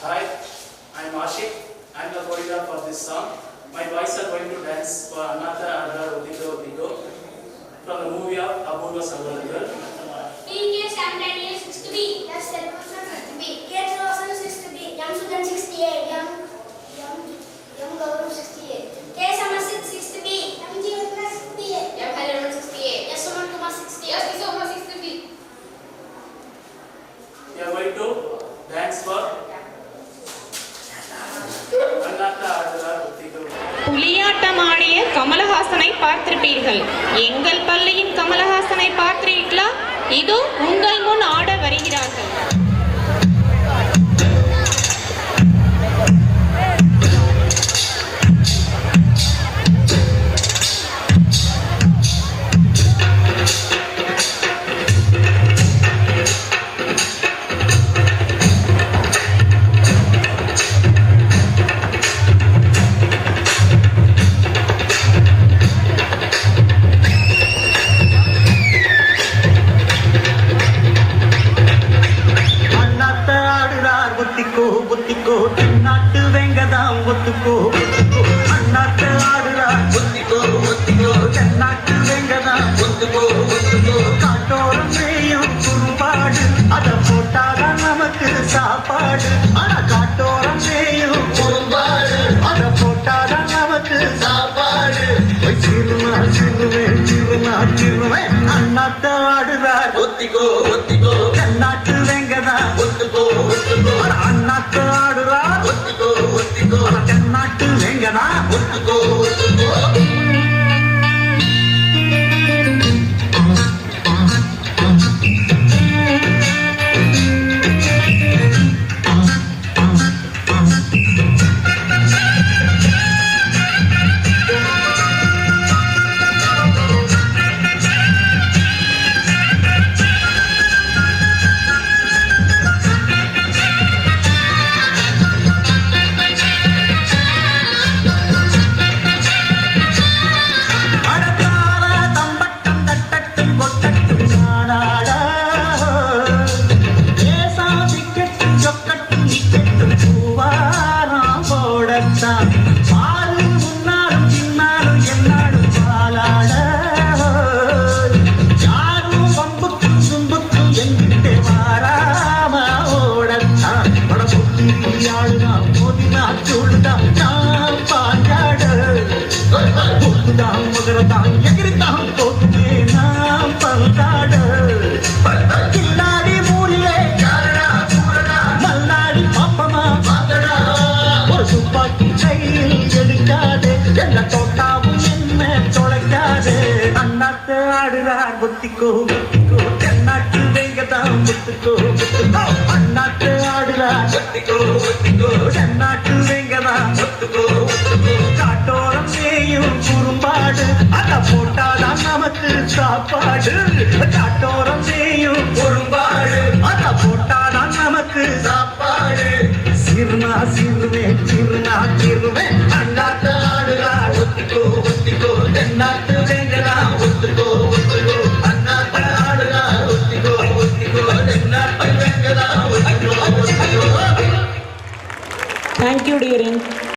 Hi, I'm Ashik. I'm the choreographer for this song. My boys are going to dance for Anatha Adar Otiko Otiko from the movie of Apurva Sagargal. PK Sam Daniel 60B. That's the 60B. K Rosan 60B. Yam Sudan 68. Yam Gaurav 68. K Samasit 60B. Yam Jeevana 68. Yam Hariman 68. Yes Suman Kumar 68. Yes Kisoma 60B. We are going to dance for Anatha Adar Otiko. புலியாட்டமாடிய கமலஹாசனை பார்த்திருப்பீர்கள். எங்கள் பள்ளியின் கமலஹாசனை பார்த்தீர்களா? இதோ உங்கள் முன் ஆட வருகிறார்கள். புத்திக்கோ நாட்டு வெங்கதாம் ஒத்துக்கோ அண்ணாத்த ஆடுறா ஒத்திக்கோ தென்னாட்டு வெங்கதாம் ஒத்துக்கோ காட்டோரம் செய்யும் குறும்பாடு அத போட்டாதான் நமக்கு சாப்பாடு. ஆனா காட்டோரம் செய்யும் குறும்பாடு அத போட்டாதான் நமக்கு சாப்பாடு. சிறுவேன் அண்ணாத்த ஆடுறா ஒத்திக்கோ தென்னாட்டு வெங்கதாம் ஒத்துக்கோ அண்ணாத்து ஆடுறா ஒத்திக்கோ தென்னாட்டு வெங்கடா ஒத்துக்கோ. பாரு முன்னாலும் பின்னாலும் என்னாலும் பாலாட யாரும் பம்புக்கும் சும்புக்கும் எங்கிட்டே மாறாம ஓடத்தான் படமுடியாடுதான் மோதினா சொல்லுதான் நான் பாஞ்சாட பொத்துதான் முதலதான் எகிரித்தான் போத்துமே நான் பந்தாட கில்லாடி மூலிலே மல்லாடி பாப்பமா ஒரு துப்பாக்கி கையில் எடுக்காதே என்ன தோட்டாவும் என்ன தொலைக்காதே. அண்ணாத்து ஆடுறார் ஒத்திக்கோ தென்னாட்டு வெங்கதான் ஒத்துக்கோ அண்ணாத்து ஆடுறார் ஒத்திக்கோ தென்னாட்டு வெங்கதான் ஒத்துக்கோ காட்டோரம் செய்யும் குறும்பாடு அத போட்டாதான் நமக்கு சாப்பாடு. காட்டோரம் செய்யும் குறும்பாடு அத போட்டாதான் நமக்கு சாப்பாடு. சிறுவேன் அண்ணாத்து ஆடுறா ஒத்திக்கோ தென்னாட்டு வெங்கடா ஒத்துக்கோ அண்ணாத்து ஆடுறா ஒத்திக்கோ தென்னாட்டு வெங்கடா ஒத்துக்கோ. Thank you, dear.